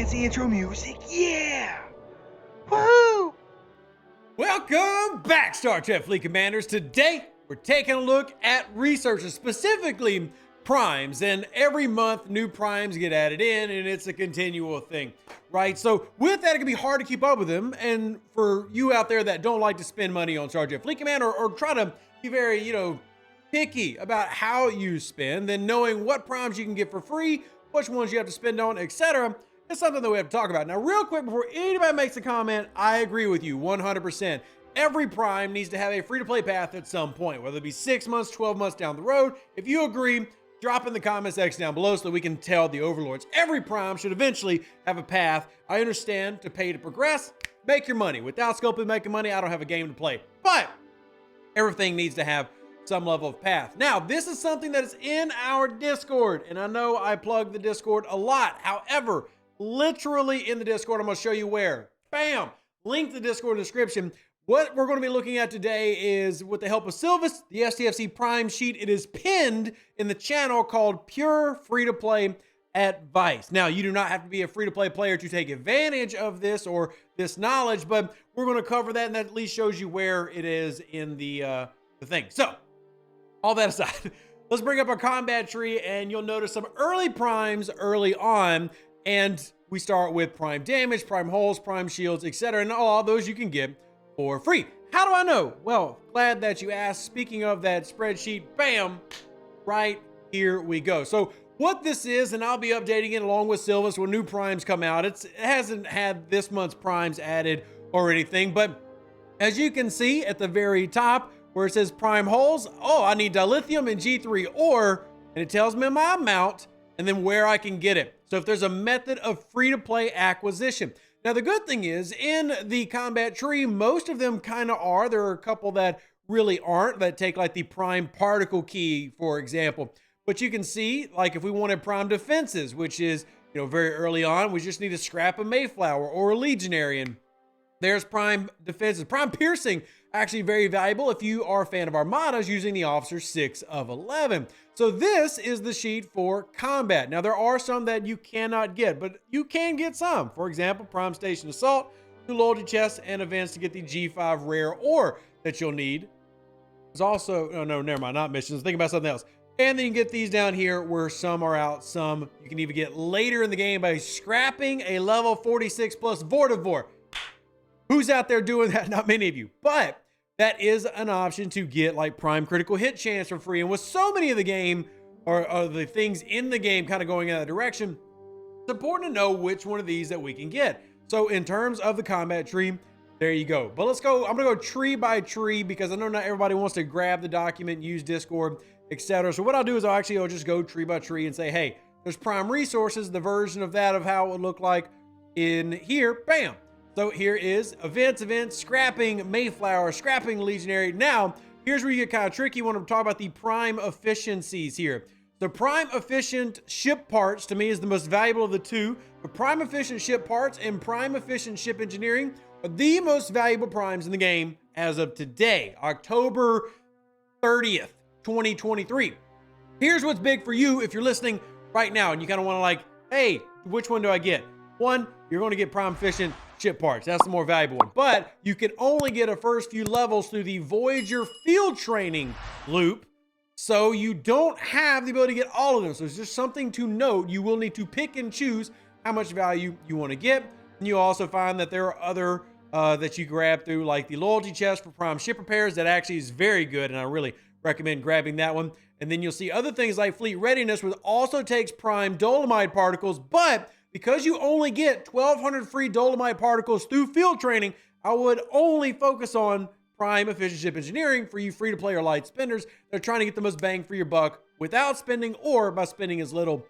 fancy intro music. Yeah! Woohoo! Welcome back, Star Trek Fleet Commanders. Today, we're taking a look at researchers, specifically primes, and every month new primes get added in, and it's a continual thing, right? So with that, it can be hard to keep up with them, and for you out there that don't like to spend money on Star Trek Fleet Command or try to be very, picky about how you spend, then knowing what primes you can get for free, which ones you have to spend on, etc., is something that we have to talk about. Now, real quick, before anybody makes a comment, I agree with you 100%. Every prime needs to have a free-to-play path at some point, whether it be 6 months, 12 months down the road. If you agree, drop in the comment section down below so that we can tell the overlords. Every prime should eventually have a path. I understand to pay to progress, make your money. Without scoping making money, I don't have a game to play. But everything needs to have some level of path. Now, this is something that is in our Discord, and I know I plug the Discord a lot. However, literally in the Discord, I'm going to show you where. Bam! Link to the Discord description. What we're going to be looking at today is, with the help of Silvis, the STFC Prime sheet. It is pinned in the channel called Pure Free-to-Play Advice. Now, you do not have to be a free-to-play player to take advantage of this or this knowledge, but we're going to cover that, and that at least shows you where it is in the thing. So, all that aside, let's bring up our combat tree, and you'll notice some early primes early on, and we start with prime damage, prime hulls, prime shields, etc., and all those you can get for free. How do I know? Well, glad that you asked. Speaking of that spreadsheet, bam, right here we go. So what this is, and I'll be updating it along with Silvis when new primes come out. It hasn't had this month's primes added or anything, but as you can see at the very top, where it says prime hulls, oh, I need dilithium and G3 ore, and it tells me my amount and then where I can get it. So if there's a method of free-to-play acquisition. Now, the good thing is, in the combat tree, most of them kind of are. There are a couple that really aren't, that take like the prime particle key, for example. But you can see, like if we wanted prime defenses, which is, very early on, we just need to scrap a Mayflower or a Legionary, and there's prime defenses. Prime piercing, actually very valuable if you are a fan of armadas using the officer 6 of 11. So this is the sheet for combat. Now there are some that you cannot get, but you can get some. For example, prime station assault, 2 loyalty chests, and events to get the G5 rare ore that you'll need. There's also, oh no, never mind, not missions. Think about something else. And then you can get these down here where some are out, some you can even get later in the game by scrapping a level 46 plus Vortivore. Who's out there doing that? Not many of you, but that is an option to get like prime critical hit chance for free. And with so many of the game or the things in the game kind of going in that direction, it's important to know which one of these that we can get. So in terms of the combat tree, there you go. But let's go, I'm gonna go tree by tree because I know not everybody wants to grab the document, use Discord, etc. So what I'll do is I'll just go tree by tree and say, hey, there's prime resources, the version of that of how it would look like in here, bam. So here is events, scrapping Mayflower, scrapping Legionary. Now, here's where you get kind of tricky when I'm talking about the prime efficiencies here. The prime efficient ship parts, to me, is the most valuable of the two. The prime efficient ship parts and prime efficient ship engineering are the most valuable primes in the game as of today, October 30th, 2023. Here's what's big for you if you're listening right now and you kind of want to like, hey, which one do I get? One, you're going to get prime efficient ship parts. That's the more valuable one. But you can only get a first few levels through the Voyager field training loop. So you don't have the ability to get all of them. So it's just something to note. You will need to pick and choose how much value you want to get. And you also find that there are other that you grab through, like the loyalty chest for prime ship repairs. That actually is very good, and I really recommend grabbing that one. And then you'll see other things like fleet readiness, which also takes prime Dolamide particles, but because you only get 1,200 free Dolamide particles through field training, I would only focus on prime efficient ship engineering for you free-to-play or light spenders that are trying to get the most bang for your buck without spending or by spending as little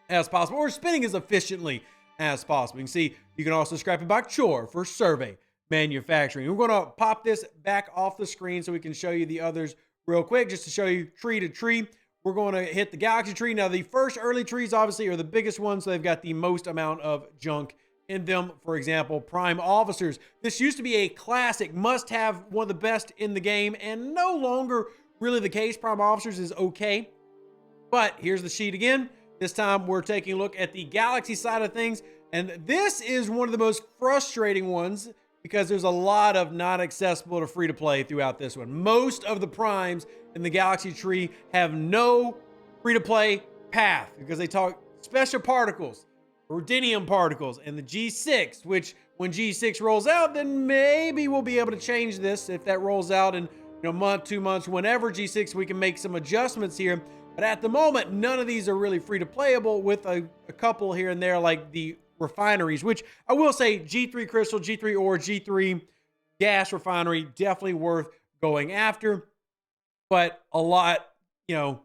as possible or spending as efficiently as possible. You can see you can also scrap it by chore for survey manufacturing. We're going to pop this back off the screen so we can show you the others real quick, just to show you tree to tree. We're going to hit the galaxy tree. Now, the first early trees obviously are the biggest ones, so they've got the most amount of junk in them. For example, prime officers. This used to be a classic must-have, one of the best in the game, and no longer really the case. Prime officers is okay, but here's the sheet again. This time we're taking a look at the galaxy side of things, And this is one of the most frustrating ones because there's a lot of not accessible to free to play throughout this one. Most of the primes in the Galaxy tree have no free to play path because they talk special particles, ruthenium particles, and the G6, which when G6 rolls out, then maybe we'll be able to change this if that rolls out in a month, 2 months, whenever G6, we can make some adjustments here. But at the moment, none of these are really free to playable with a couple here and there, like the refineries, which I will say G3 crystal, G3 ore, G3 gas refinery, definitely worth going after. But a lot, we're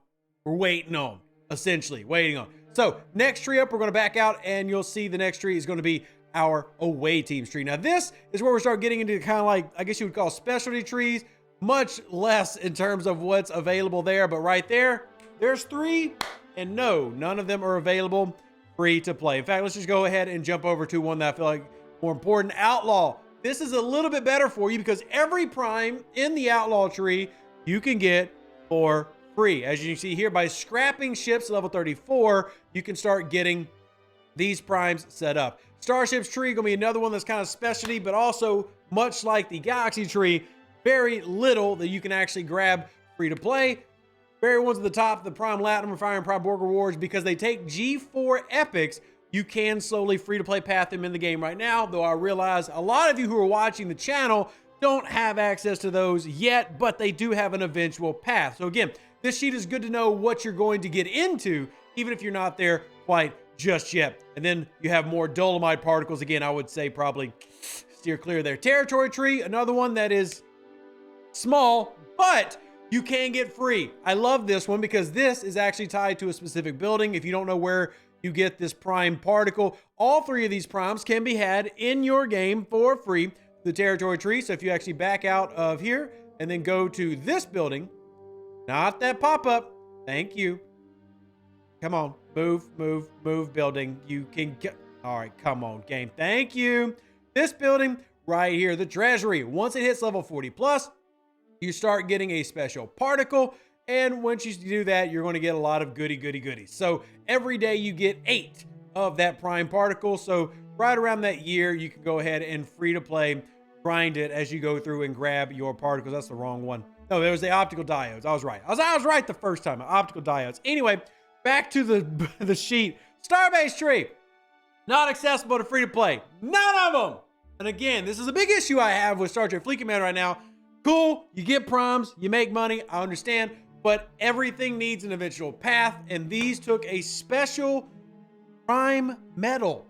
waiting on, essentially waiting on. So next tree up, we're going to back out and you'll see the next tree is going to be our away teams tree. Now this is where we start getting into kind of like, I guess you would call specialty trees, much less in terms of what's available there. But right there, there's 3 and no, none of them are available free to play. In fact, let's just go ahead and jump over to one that I feel like more important, Outlaw. This is a little bit better for you because every prime in the Outlaw tree you can get for free. As you can see here, by scrapping ships level 34, you can start getting these primes set up. Starships tree gonna be another one that's kind of specialty, but also much like the Galaxy tree, very little that you can actually grab free to play. Very ones at the top, the Prime Latinum Refinery and Prime Borg rewards, because they take G4 epics, you can slowly free to play path them in the game right now, though I realize a lot of you who are watching the channel don't have access to those yet, but they do have an eventual path. So again, this sheet is good to know what you're going to get into, even if you're not there quite just yet. And then you have more Dolamide particles. Again, I would say probably steer clear of their territory tree. Another one that is small, but you can get free. I love this one because this is actually tied to a specific building. If you don't know where you get this prime particle, all 3 of these primes can be had in your game for free, the territory tree. So if you actually back out of here and then go to this building, not that pop-up, thank you. Come on, move building. You can get, all right, come on game, thank you. This building right here, the treasury, once it hits level 40 plus, you start getting a special particle. And once you do that, you're going to get a lot of goodies. So every day you get 8 of that prime particle. So right around that year, you can go ahead and free to play, grind it as you go through and grab your particles. That's the wrong one. No, it was the optical diodes. I was right. I was right the first time. Optical diodes. Anyway, back to the sheet. Starbase tree, not accessible to free to play. None of them. And again, this is a big issue I have with Star Trek Fleet Commander right now. Cool, you get primes, you make money, I understand, but everything needs an eventual path, and these took a special prime metal.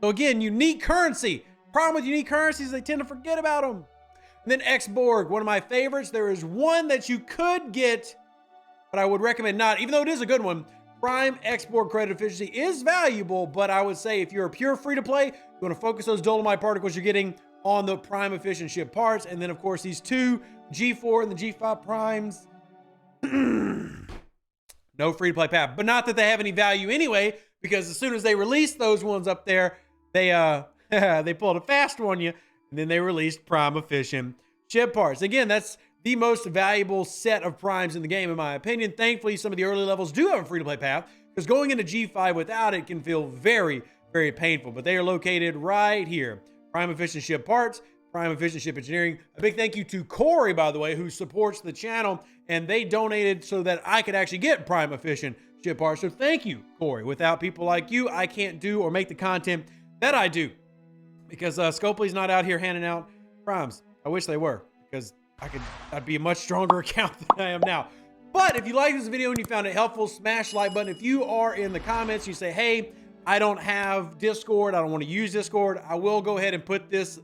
So again, unique currency. Problem with unique currencies, they tend to forget about them. And then Ex-Borg, one of my favorites. There is one that you could get, but I would recommend not, even though it is a good one. Prime Ex-Borg credit efficiency is valuable, but I would say if you're a pure free-to-play, you want to focus those Dolamide particles you're getting on the prime efficient ship parts. And then of course these 2 G4 and the G5 primes, no free to play path, but not that they have any value anyway, because as soon as they release those ones up there, they they pulled a fast one on you, and then they released prime efficient ship parts. Again, that's the most valuable set of primes in the game in my opinion. Thankfully, some of the early levels do have a free to play path, because going into G5 without it can feel very, very painful. But they are located right here. Prime efficient ship parts, prime efficient ship engineering. A big thank you to Corey, by the way, who supports the channel, and they donated so that I could actually get prime efficient ship parts. So thank you, Corey. Without people like you, I can't do or make the content that I do, because Scopely's not out here handing out primes. I wish they were, because I'd be a much stronger account than I am now. But if you like this video and you found it helpful, smash the like button. If you are in the comments, you say, hey, I don't have Discord, I don't want to use Discord, I will go ahead and put this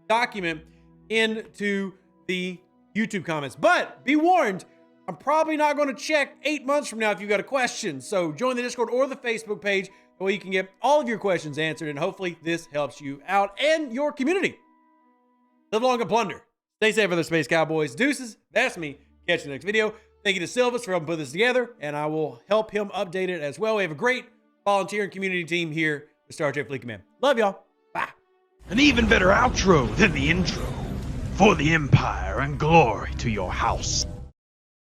document into the YouTube comments. But be warned, I'm probably not going to check 8 months from now if you've got a question. So join the Discord or the Facebook page where you can get all of your questions answered, and hopefully this helps you out and your community. Live long and plunder. Stay safe, other Space Cowboys. Deuces, that's me. Catch you in the next video. Thank you to Silvis for helping put this together, and I will help him update it as well. We have a great volunteer and community team here at Star Trek Fleet Command. Love y'all. Bye. An even better outro than the intro. For the Empire and glory to your house.